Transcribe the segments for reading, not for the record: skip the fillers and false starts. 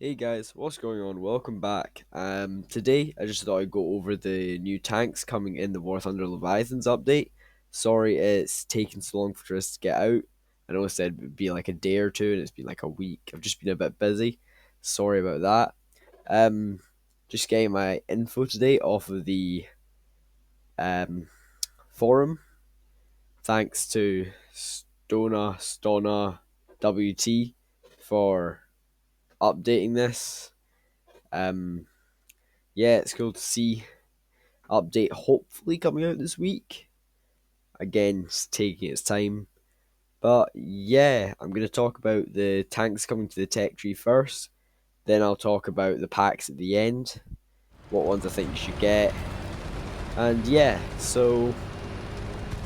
Hey guys, what's going on? Welcome back. Today I just thought I'd go over the new tanks coming in the War Thunder Leviathans update. Sorry it's taken so long for us to get out. I know I said it would be like a day or two and it's been like a week. I've just been a bit busy. Sorry about that. Um, just getting my info today off of the um, forum. Thanks to Stona WT for updating this. Um, yeah, it's cool to see update hopefully coming out this week. Again, it's taking its time. But yeah, I'm going to talk about the tanks coming to the tech tree first. Then I'll talk about the packs at the end. What ones I think you should get. And yeah, so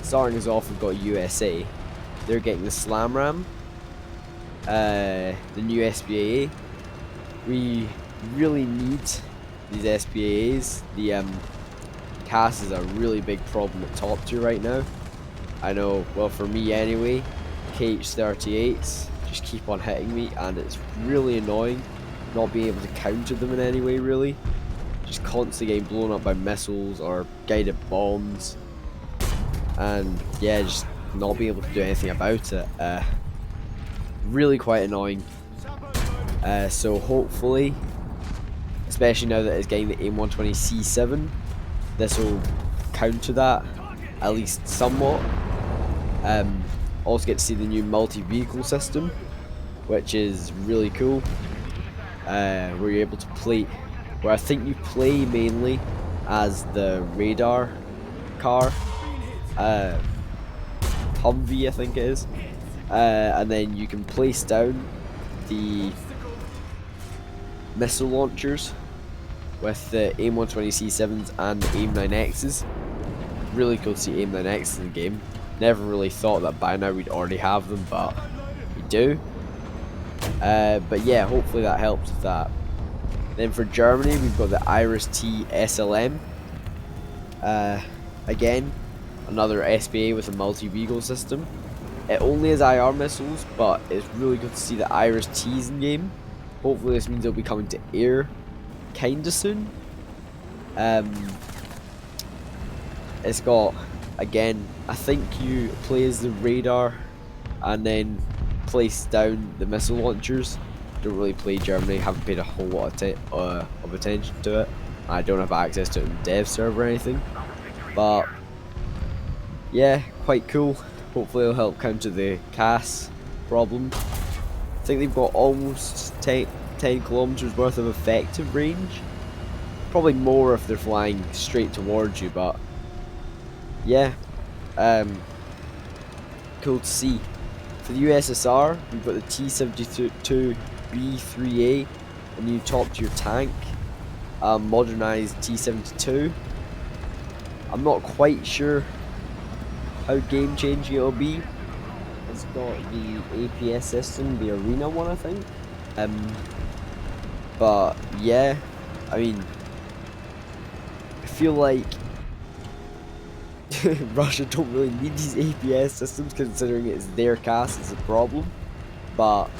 starting us off, we've got USA. They're getting the Slam Ram, the new SBAA. We really need these SBAAs. The CAS is a really big problem at top tier right now. I know, well, for me anyway, KH-38s just keep on hitting me, and it's really annoying not being able to counter them in any way, really. Just constantly getting blown up by missiles or guided bombs, and yeah, just not being able to do anything about it. Really quite annoying. So hopefully, especially now that it's getting the AIM-120C7, this will counter that, at least somewhat. Also get to see the new multi-vehicle system, which is really cool. Where you're able to play, where I think you play mainly as the radar car, Humvee I think it is, and then you can place down the missile launchers with the AIM-120C7s and the AIM-9Xs. Really cool to see AIM-9Xs in the game. Never really thought that by now we'd already have them, but we do. But yeah, hopefully that helps with that. Then for Germany, we've got the Iris T SLM. Again, another SBA with a multi-vehicle system. It only has IR missiles, but it's really good to see the Iris T's in game. Hopefully this means they'll be coming to air kinda soon. It's got, again, I think you play as the radar and then place down the missile launchers. Don't really play Germany, haven't paid a whole lot of attention to it. I don't have access to it in the dev server or anything. But yeah, quite cool. Hopefully it'll help counter the CAS problem. I think they've got almost 10 kilometers worth of effective range. Probably more if they're flying straight towards you, but yeah, cool to see. For the USSR, we've got the T-72B3A, a new top tier tank, modernized T-72. I'm not quite sure how game changing it'll be. It's got the APS system, the arena one I think. But yeah, I mean, I feel like Russia don't really need these APS systems considering it's their CAS is a problem, but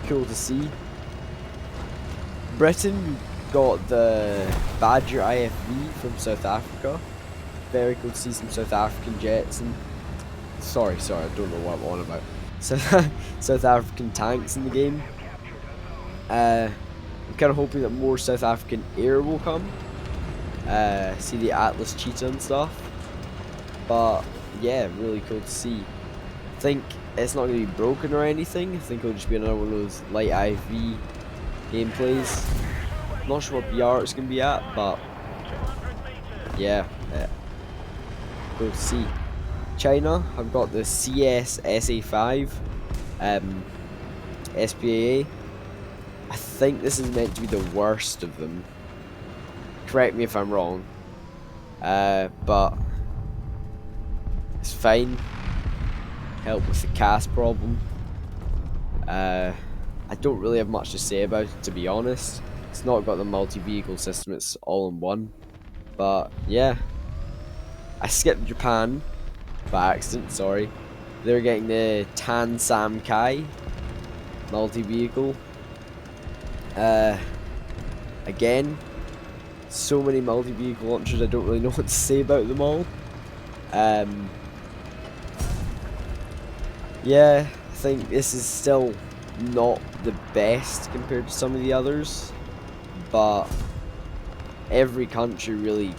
cool to see. Britain got the Badger IFV from South Africa. Very cool to see some South African jets and sorry, I don't know what I'm on about. South African tanks in the game. I'm kind of hoping that more South African air will come. See the Atlas Cheetah and stuff. But yeah, really cool to see. I think it's not going to be broken or anything. I think it'll just be another one of those light IV gameplays. Not sure what BR it's going to be at, but yeah, cool to see. China, I've got the CS SA5 SPAA. I think this is meant to be the worst of them. Correct me if I'm wrong. But it's fine. Help with the CAS problem. I don't really have much to say about it, to be honest. It's not got the multi-vehicle system, it's all in one. But yeah, I skipped Japan by accident, sorry. They're getting the Tan Sam Kai multi-vehicle. Again, so many multi-vehicle launchers, I don't really know what to say about them all. Yeah, I think this is still not the best compared to some of the others, but every country really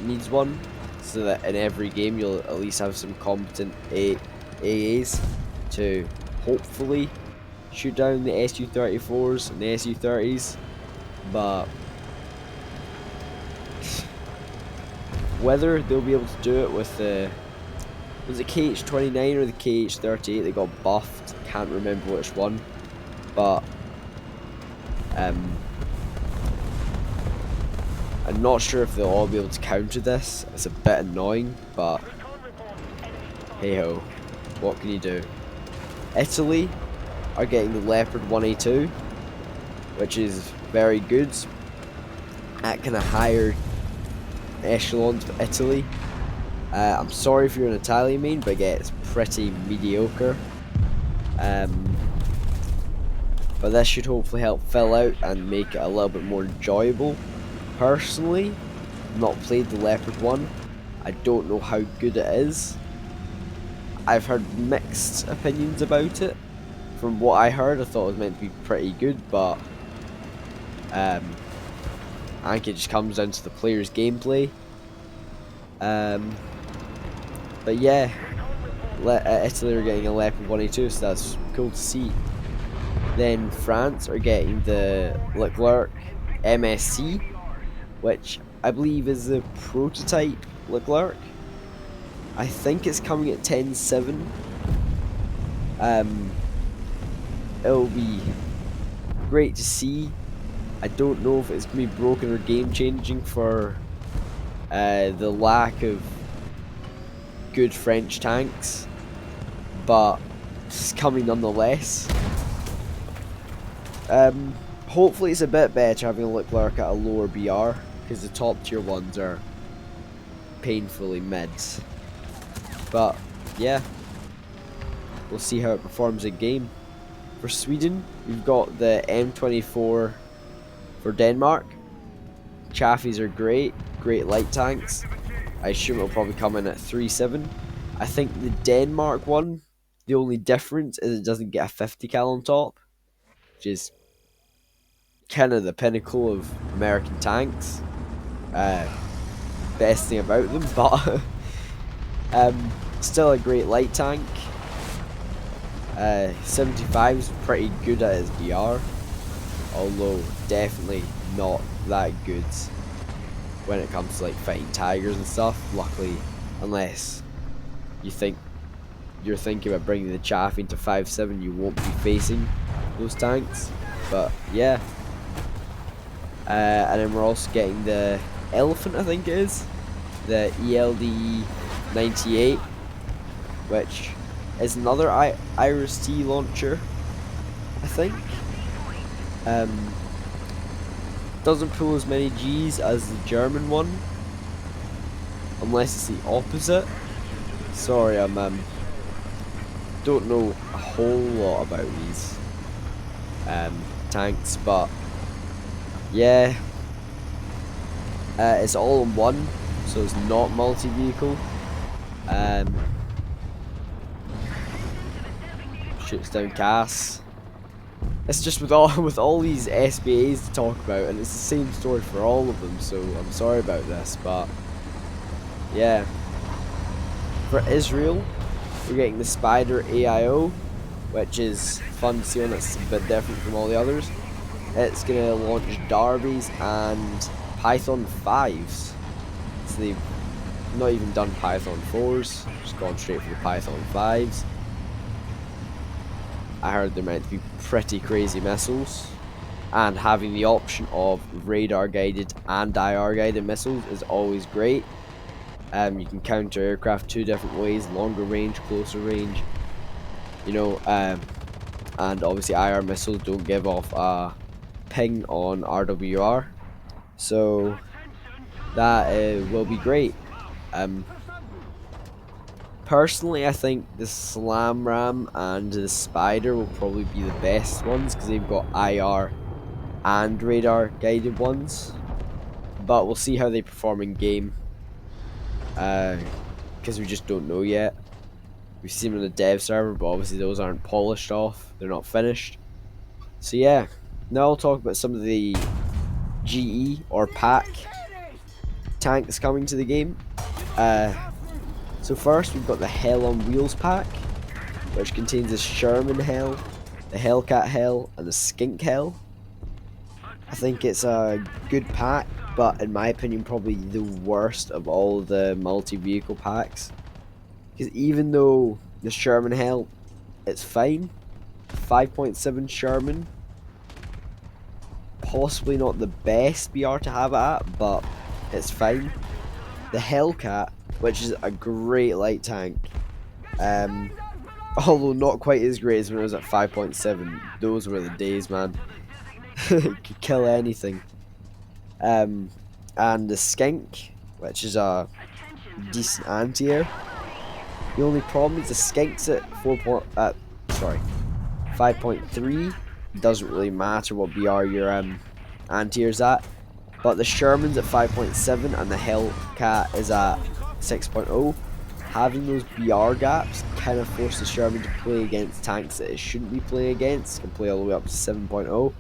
needs one, so that in every game you'll at least have some competent AAs to hopefully shoot down the Su-34s and the Su-30s, but whether they'll be able to do it with the, was it KH-29 or the KH-38 that got buffed? Can't remember which one, but I'm not sure if they'll all be able to counter this. It's a bit annoying, but hey ho, what can you do? Italy are getting the Leopard 1A2, which is very good at kind of higher echelons of Italy. I'm sorry if you're an Italian main, but yeah, it's pretty mediocre. But this should hopefully help fill out and make it a little bit more enjoyable. Personally, I've not played the Leopard 1. I don't know how good it is. I've heard mixed opinions about it. From what I heard, I thought it was meant to be pretty good, but I think it just comes down to the player's gameplay. But yeah, Italy are getting a Leopard 1A2, so that's cool to see. Then France are getting the Leclerc MSC, which I believe is the prototype Leclerc. I think it's coming at 10.7. It'll be great to see. I don't know if it's going to be broken or game changing for the lack of good French tanks, but it's coming nonetheless. Hopefully it's a bit better having a Leclerc at a lower BR, because the top tier ones are painfully mids. But yeah, we'll see how it performs in game. For Sweden, we've got the M24 for Denmark. Chaffies are great light tanks. I assume it'll probably come in at 3.7. I think the Denmark one, the only difference is it doesn't get a 50 cal on top, which is kind of the pinnacle of American tanks. Best thing about them, but still a great light tank. 75 is pretty good at his BR, although definitely not that good when it comes to like fighting tigers and stuff. Luckily, unless you're thinking about bringing the Chaffee into 5.7, you won't be facing those tanks. But yeah, and then we're also getting the Elephant, I think it is, the ELD 98, which is another Iris-T launcher, I think. Doesn't pull as many Gs as the German one, unless it's the opposite. Sorry, I'm don't know a whole lot about these tanks, but yeah, it's all in one, so it's not multi-vehicle. Shoots down Cass. It's just with all these SBAs to talk about, and it's the same story for all of them, so I'm sorry about this, but yeah. For Israel, we're getting the Spider AIO, which is fun to see, and it's a bit different from all the others. It's going to launch Darbies and Python 5s. So they've not even done Python 4s, just gone straight for the Python 5s. I heard they're meant to be pretty crazy missiles, and having the option of radar guided and IR guided missiles is always great. You can counter aircraft two different ways: longer range, closer range. You know, and obviously IR missiles don't give off a ping on RWR, so that will be great. Personally, I think the Slam Ram and the Spider will probably be the best ones because they've got IR and radar guided ones, but we'll see how they perform in game, because we just don't know yet. We've seen them on the dev server, but obviously those aren't polished off, they're not finished. So yeah, now I'll talk about some of the GE or pack tanks coming to the game. So first we've got the Hell on Wheels pack, which contains the Sherman Hell, the Hellcat Hell, and the Skink Hell. I think it's a good pack, but in my opinion probably the worst of all the multi-vehicle packs. Because even though the Sherman Hell, it's fine, 5.7 Sherman, possibly not the best BR to have it at, but it's fine. The Hellcat, which is a great light tank, although not quite as great as when it was at 5.7. Those were the days, man. It could kill anything. And the Skink, which is a decent anti-air. The only problem is the Skink's at 5.3. Doesn't really matter what BR your anti-air's at. But the Sherman's at 5.7 and the Hellcat is at 6.0. Having those BR gaps kind of forces the Sherman to play against tanks that it shouldn't be playing against. It can play all the way up to 7.0,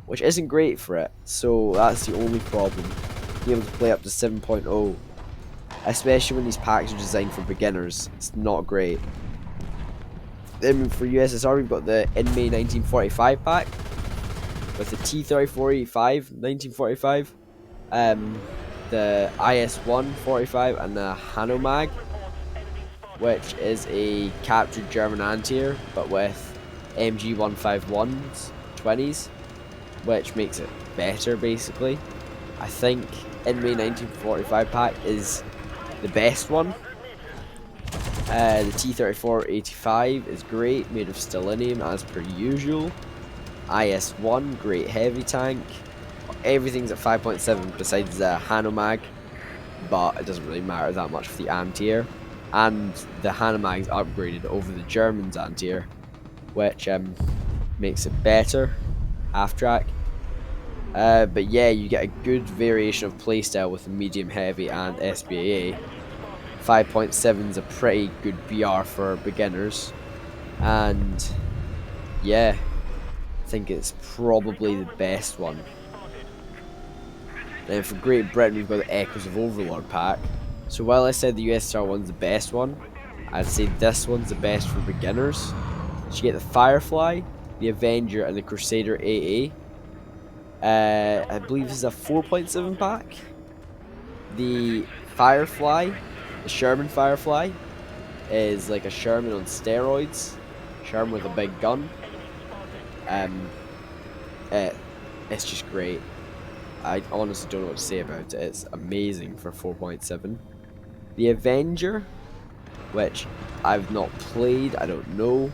which isn't great for it. So that's the only problem. Being able to play up to 7.0, especially when these packs are designed for beginners, it's not great. Then for USSR, we've got the Inmei 1945 pack with the T-3485 1945, the IS-1 45, and the Hanomag, which is a captured German anti-air, but with MG 151s, 20s, which makes it better basically. I think Inmei 1945 pack is the best one. The T-3485 is great, made of stellinium as per usual. IS-1, great heavy tank. Everything's at 5.7 besides the Hanomag, but it doesn't really matter that much for the anti-air. And the Hanomag's upgraded over the German's anti-air, which makes it better, half-track. But yeah, you get a good variation of playstyle with the medium heavy and SBAA. 5.7 is a pretty good BR for beginners, and yeah, I think it's probably the best one. Then for Great Britain, we've got the Echoes of Overlord pack. So while I said the USSR one's the best one, I'd say this one's the best for beginners. So you get the Firefly, the Avenger, and the Crusader AA. I believe this is a 4.7 pack. The Firefly, the Sherman Firefly, is like a Sherman on steroids. Sherman with a big gun. It's just great. I honestly don't know what to say about it. It's amazing for 4.7. The Avenger, which I've not played, I don't know,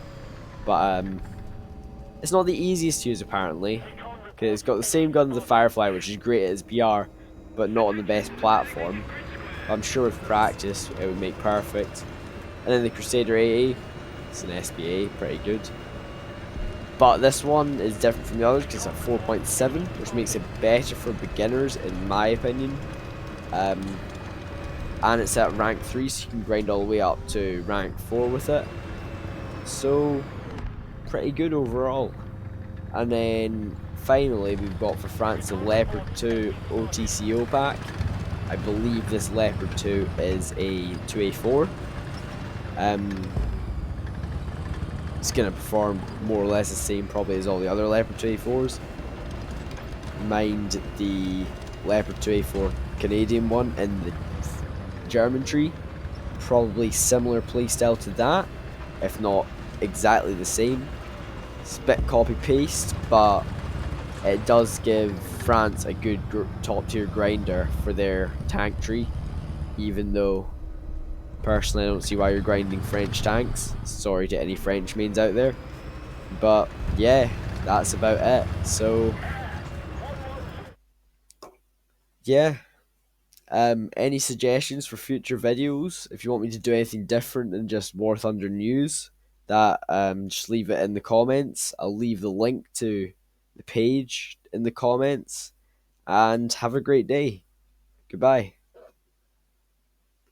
but it's not the easiest to use apparently, because it's got the same gun as the Firefly, which is great at its BR, but not on the best platform. I'm sure with practice it would make perfect. And then the Crusader AA, it's an SBA, pretty good. But this one is different from the others because it's at 4.7, which makes it better for beginners in my opinion. And it's at rank 3, so you can grind all the way up to rank 4 with it. So, pretty good overall. And then finally we've got for France the Leopard 2 OTCO pack. I believe this Leopard 2 is a 2A4. It's going to perform more or less the same probably as all the other Leopard 2A4s. Mind the Leopard 2A4 Canadian one in the German tree. Probably similar playstyle to that, if not exactly the same. It's a bit copy paste, but it does give France a good top tier grinder for their tank tree, even though personally I don't see why you're grinding French tanks. Sorry to any French mains out there, but yeah, that's about it. So yeah, any suggestions for future videos? If you want me to do anything different than just War Thunder news, that just leave it in the comments. I'll leave the link to the page in the comments, and have a great day. Goodbye.